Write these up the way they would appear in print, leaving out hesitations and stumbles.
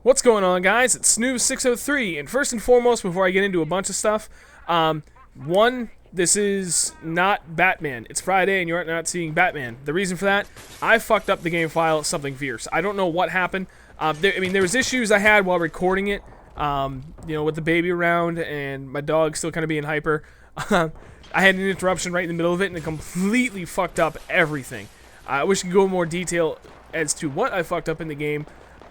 What's going on, guys? It's Snoov603, and first and foremost, before I get into a bunch of stuff, one, this is not Batman. It's Friday, and you're not seeing Batman. The reason for that, I fucked up the game file something fierce. I don't know what happened. There was issues I had while recording it, with the baby around and my dog still kind of being hyper. I had an interruption right in the middle of it, and it completely fucked up everything. I wish I could go in more detail as to what I fucked up in the game,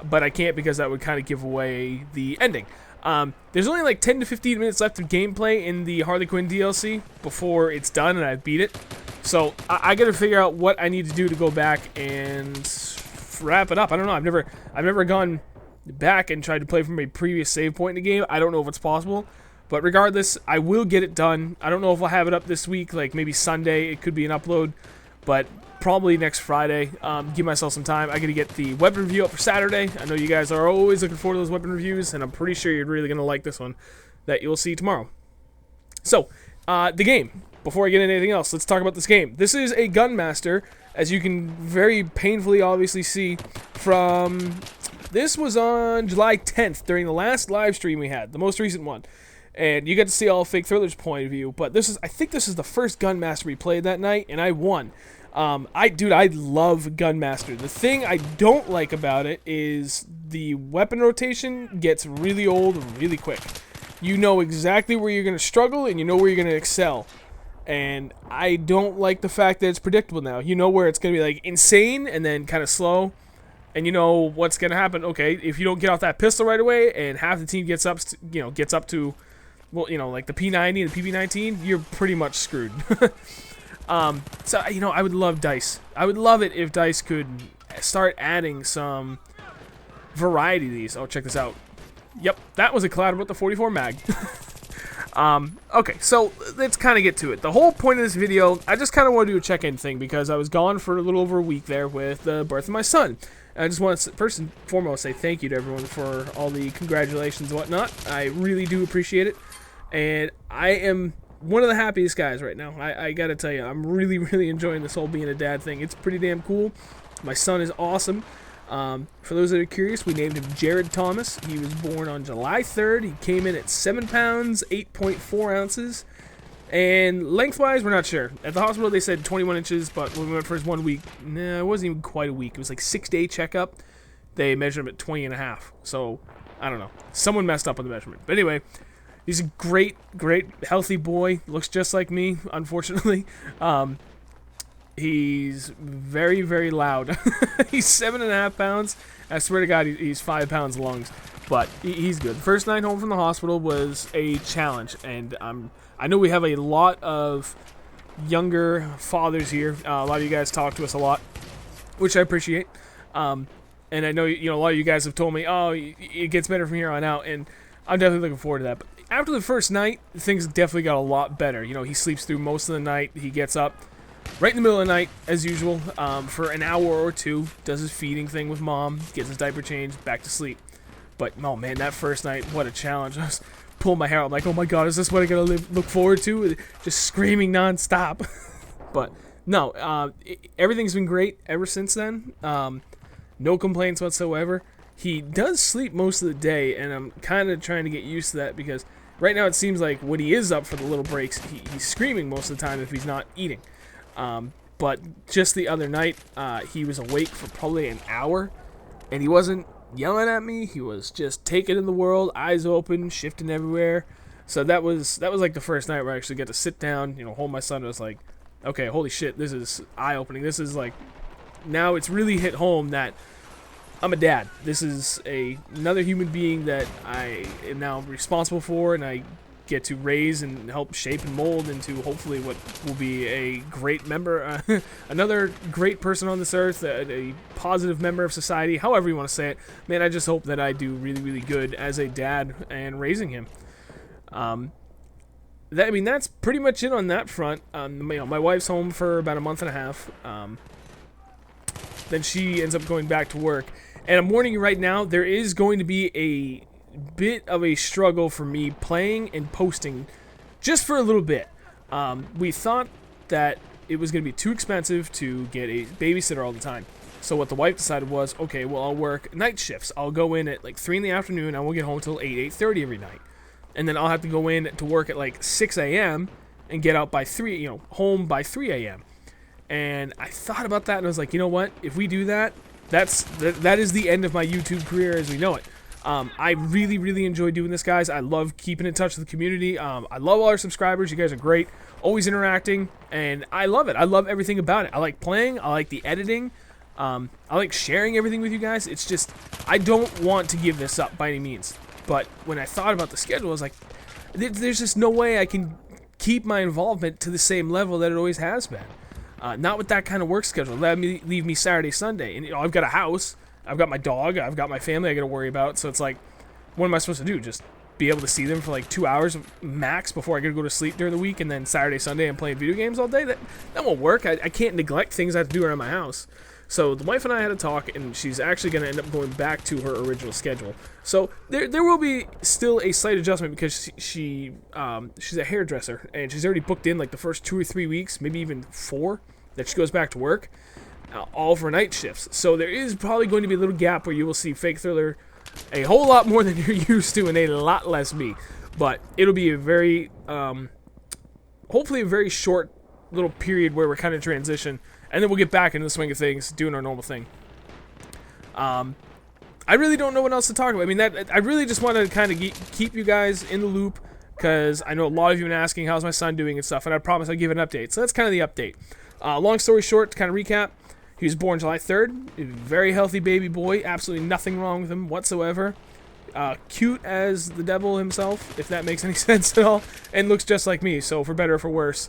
but I can't because that would kind of give away the ending. There's only like 10 to 15 minutes left of gameplay in the Harley Quinn DLC before it's done and I've beat it. So I gotta figure out what I need to do to go back and wrap it up. I don't know. I've never gone back and tried to play from a previous save point in the game. I don't know if it's possible, but regardless, I will get it done. I don't know if I'll have it up this week, like maybe Sunday. It could be an upload, but probably next Friday. Give myself some time. I gotta get the weapon review up for Saturday. I know you guys are always looking forward to those weapon reviews, and I'm pretty sure you're really gonna like this one that you'll see tomorrow. So, the game. Before I get into anything else, let's talk about this game. This is a gunmaster, as you can very painfully obviously see from... This was on July 10th during the last live stream we had, the most recent one. And you get to see all Fake Thriller's point of view, but I think this is the first gunmaster we played that night, and I won. I love Gunmaster. The thing I don't like about it is the weapon rotation gets really old really quick. You know exactly where you're going to struggle and you know where you're going to excel. And I don't like the fact that it's predictable now. You know where it's going to be like insane and then kind of slow. And you know what's going to happen. Okay, if you don't get off that pistol right away and half the team gets up to, well, like the P90 and the PP19, you're pretty much screwed. I would love DICE. I would love it if DICE could start adding some variety to these. Oh, check this out. Yep, that was a collab with the 44 mag. Okay, so let's kind of get to it. The whole point of this video, I just kind of want to do a check-in thing because I was gone for a little over a week there with the birth of my son. And I just want to, first and foremost, say thank you to everyone for all the congratulations and whatnot. I really do appreciate it. And I am one of the happiest guys right now. I gotta tell you, I'm really, really enjoying this whole being a dad thing. It's pretty damn cool. My son is awesome. For those that are curious, we named him Jared Thomas. He was born on July 3rd. He came in at 7 pounds, 8.4 ounces. And lengthwise, we're not sure. At the hospital, they said 21 inches, but when we went for his 1 week, nah, it wasn't even quite a week. It was like 6-day checkup. They measured him at 20 and a half. So, I don't know. Someone messed up on the measurement. But anyway, he's a great, healthy boy. Looks just like me, unfortunately. He's very, very loud. He's 7.5 pounds. I swear to God, he's 5 pounds lungs. But he's good. The first night home from the hospital was a challenge. And I know we have a lot of younger fathers here. A lot of you guys talk to us a lot, which I appreciate. And I know a lot of you guys have told me, oh, it gets better from here on out. And I'm definitely looking forward to that. But after the first night, things definitely got a lot better. He sleeps through most of the night. He gets up right in the middle of the night, as usual, for an hour or two, does his feeding thing with mom, gets his diaper changed, back to sleep. But, oh man, that first night, what a challenge. I was pulling my hair out. I'm like, oh my God, is this what I gotta look forward to? Just screaming nonstop. But, no, everything's been great ever since then. No complaints whatsoever. He does sleep most of the day, and I'm kind of trying to get used to that because right now it seems like when he is up for the little breaks, he's screaming most of the time if he's not eating. But just the other night, he was awake for probably an hour, and he wasn't yelling at me. He was just taking in the world, eyes open, shifting everywhere. So that was like the first night where I actually got to sit down, hold my son. I was like, okay, holy shit, this is eye-opening. This is like, now it's really hit home that I'm a dad. This is another human being that I am now responsible for, and I get to raise and help shape and mold into hopefully what will be a great member, another great person on this earth, a positive member of society, however you want to say it. Man, I just hope that I do really, really good as a dad and raising him. That's pretty much it on that front. My wife's home for about a month and a half. Then she ends up going back to work. And I'm warning you right now, there is going to be a bit of a struggle for me playing and posting just for a little bit. We thought that it was going to be too expensive to get a babysitter all the time. So what the wife decided was, okay, well, I'll work night shifts. I'll go in at like 3 in the afternoon. I won't get home till 8:30 every night. And then I'll have to go in to work at like 6 a.m. and get out by 3, home by 3 a.m. And I thought about that and I was like, you know what? If we do that, that is the end of my YouTube career as we know it. I really, really enjoy doing this, guys. I love keeping in touch with the community. I love all our subscribers. You guys are great. Always interacting, and I love it. I love everything about it. I like playing. I like the editing. I like sharing everything with you guys. It's just, I don't want to give this up by any means. But when I thought about the schedule, I was like, there's just no way I can keep my involvement to the same level that it always has been. Not with that kind of work schedule. Leave me Saturday, Sunday. And, I've got a house. I've got my dog. I've got my family I got to worry about. So it's like, what am I supposed to do? Just be able to see them for like 2 hours max before I got to go to sleep during the week, and then Saturday, Sunday I'm playing video games all day? That won't work. I can't neglect things I have to do around my house. So the wife and I had a talk, and she's actually going to end up going back to her original schedule. So there will be still a slight adjustment because she's a hairdresser, and she's already booked in like the first 2 or 3 weeks, maybe even 4, that she goes back to work, all for night shifts. So there is probably going to be a little gap where you will see Fake Thriller a whole lot more than you're used to and a lot less me. But it'll be a very, hopefully a very short little period where we're kind of transition, and then we'll get back into the swing of things, doing our normal thing. I really don't know what else to talk about. I mean, I really just want to kind of keep you guys in the loop, because I know a lot of you have been asking, how's my son doing and stuff, and I promise I'll give an update. So that's kind of the update. Long story short, to kind of recap, he was born July 3rd, a very healthy baby boy, absolutely nothing wrong with him whatsoever. Cute as the devil himself, if that makes any sense at all, and looks just like me, so for better or for worse,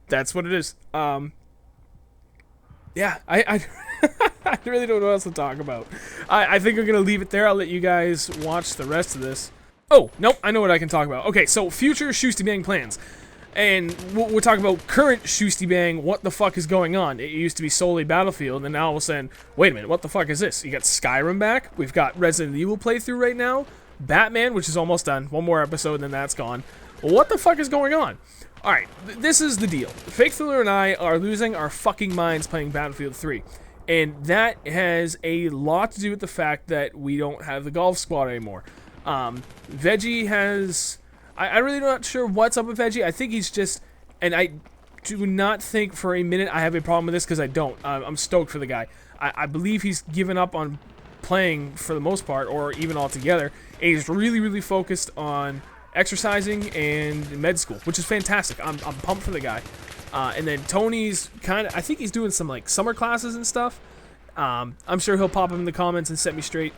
that's what it is. Yeah, I I really don't know what else to talk about. I think I'm going to leave it there. I'll let you guys watch the rest of this. Oh, nope, I know what I can talk about. Okay, so future Shustybang plans. And we're talking about current Shustybang, what the fuck is going on? It used to be solely Battlefield, and now all of a sudden, wait a minute, what the fuck is this? You got Skyrim back, we've got Resident Evil playthrough right now, Batman, which is almost done, one more episode and then that's gone. Well, what the fuck is going on? Alright, this is the deal. Fake Thriller and I are losing our fucking minds playing Battlefield 3. And that has a lot to do with the fact that we don't have the golf squad anymore. Veggie has... I'm really not sure what's up with Veggie. I think he's just... And I do not think for a minute I have a problem with this, because I don't. I'm stoked for the guy. I believe he's given up on playing for the most part, or even altogether. And he's really, really focused on exercising and med school, which is fantastic. I'm pumped for the guy. And then Tony's kind of... I think he's doing some, like, summer classes and stuff. I'm sure he'll pop up in the comments and set me straight.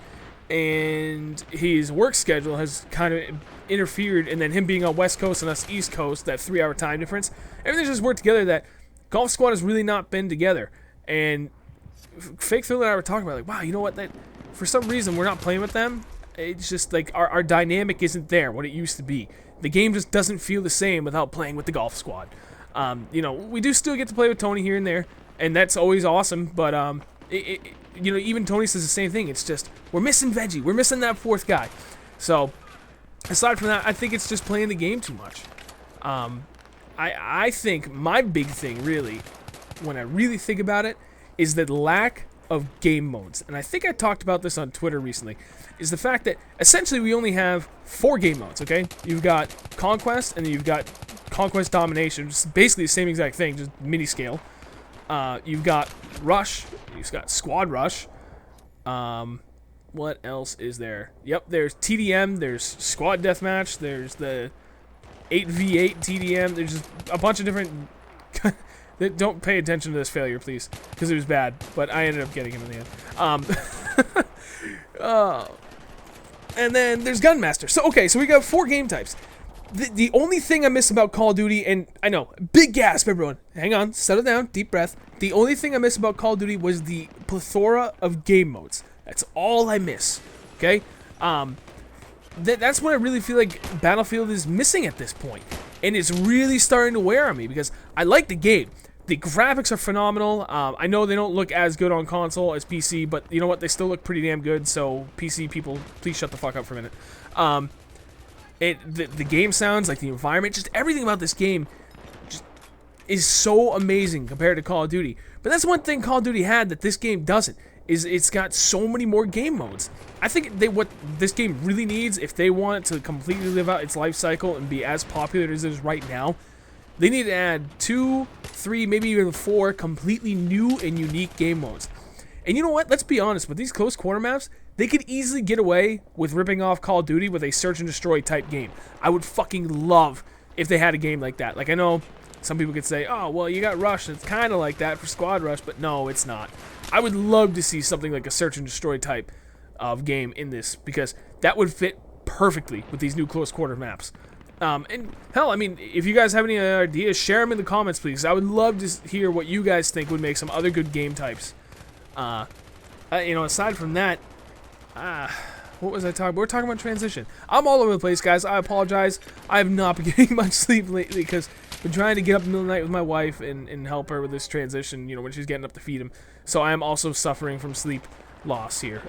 And his work schedule has kind of interfered, and then him being on West Coast and us East Coast, that 3-hour time difference, everything's just worked together that Golf Squad has really not been together. And Fake Thriller and I were talking about, like, wow, you know what, that for some reason we're not playing with them. It's just like our dynamic isn't there, what it used to be. The game just doesn't feel the same without playing with the Golf Squad. We do still get to play with Tony here and there, and that's always awesome, but even Tony says the same thing. It's just, we're missing Veggie. We're missing that 4th guy. So, aside from that, I think it's just playing the game too much. I think my big thing, really, when I really think about it, is the lack of game modes. And I think I talked about this on Twitter recently, is the fact that essentially we only have 4 game modes, okay? You've got Conquest, and then you've got Conquest Domination, which is basically the same exact thing, just mini scale. You've got Rush, you've got Squad Rush, what else is there? Yep, there's TDM, there's Squad Deathmatch, there's the 8v8 TDM, there's just a bunch of different... Don't pay attention to this failure, please, because it was bad, but I ended up getting him in the end. And then there's Gunmaster. So, okay, so we got 4 game types. The only thing I miss about Call of Duty, and I know, big gasp, everyone. Hang on, settle down, deep breath. The only thing I miss about Call of Duty was the plethora of game modes. That's all I miss, okay? That's what I really feel like Battlefield is missing at this point. And it's really starting to wear on me, because I like the game. The graphics are phenomenal. I know they don't look as good on console as PC, but you know what? They still look pretty damn good, so PC people, please shut the fuck up for a minute. The game sounds, like the environment, just everything about this game, is so amazing compared to Call of Duty. But that's one thing Call of Duty had that this game doesn't, is it's got so many more game modes. I think what this game really needs, if they want it to completely live out its life cycle and be as popular as it is right now, they need to add 2, 3, maybe even 4 completely new and unique game modes. And you know what? Let's be honest, with these close quarter maps, they could easily get away with ripping off Call of Duty with a search and destroy type game. I would fucking love if they had a game like that. Like, I know some people could say, oh, well, you got Rush, it's kind of like that for Squad Rush, but no, it's not. I would love to see something like a search and destroy type of game in this, because that would fit perfectly with these new close quarter maps. And hell, I mean, if you guys have any ideas, share them in the comments, please. I would love to hear what you guys think would make some other good game types. You know, aside from that, what was I talking about? We're talking about transition. I'm all over the place, guys. I apologize. I have not been getting much sleep lately because I've been trying to get up in the middle of the night with my wife and help her with this transition, you know, when she's getting up to feed him. So I am also suffering from sleep loss here.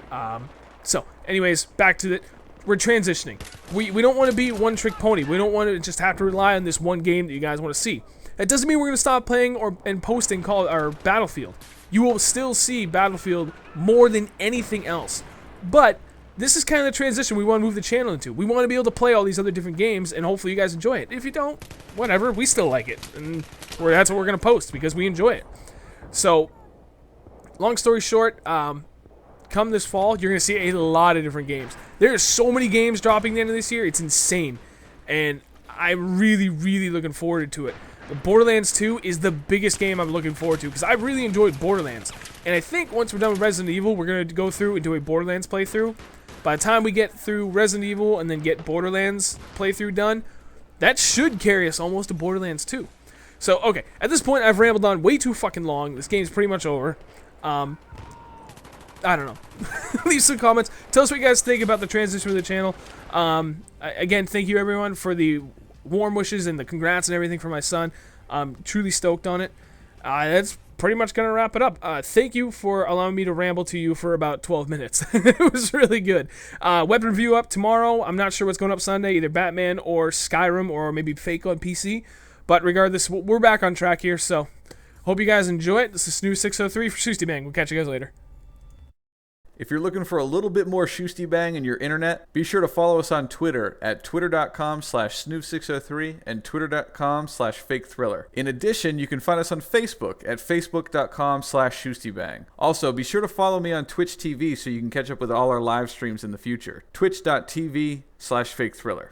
So, anyways, back to it. We're transitioning. We don't want to be one-trick pony. We don't want to just have to rely on this one game that you guys want to see. That doesn't mean we're going to stop playing and posting Battlefield. You will still see Battlefield more than anything else. But this is kind of the transition we want to move the channel into. We want to be able to play all these other different games, and hopefully you guys enjoy it. If you don't, whatever, we still like it. And that's what we're going to post, because we enjoy it. So, long story short, come this fall, you're going to see a lot of different games. There are so many games dropping at the end of this year, it's insane. And I'm really, really looking forward to it. Borderlands 2 is the biggest game I'm looking forward to, because I really enjoyed Borderlands. And I think once we're done with Resident Evil, we're going to go through and do a Borderlands playthrough. By the time we get through Resident Evil and then get Borderlands playthrough done, that should carry us almost to Borderlands 2. So, okay, at this point, I've rambled on way too fucking long. This game's pretty much over. I don't know. Leave some comments. Tell us what you guys think about the transition of the channel. Again, thank you, everyone, for the warm wishes and the congrats and everything for my son. I'm truly stoked on it. That's pretty much going to wrap it up. Thank you for allowing me to ramble to you for about 12 minutes. It was really good. Weapon review up tomorrow. I'm not sure what's going up Sunday, either Batman or Skyrim or maybe Fake on PC. But regardless, we're back on track here, so hope you guys enjoy it. This is Snoov603 for Shustybang. We'll catch you guys later. If you're looking for a little bit more Shustybang in your internet, be sure to follow us on Twitter at twitter.com/Snoov603 and twitter.com/fakethriller. In addition, you can find us on Facebook at facebook.com/Shustybang. Also, be sure to follow me on Twitch TV so you can catch up with all our live streams in the future. Twitch.tv/fakethriller.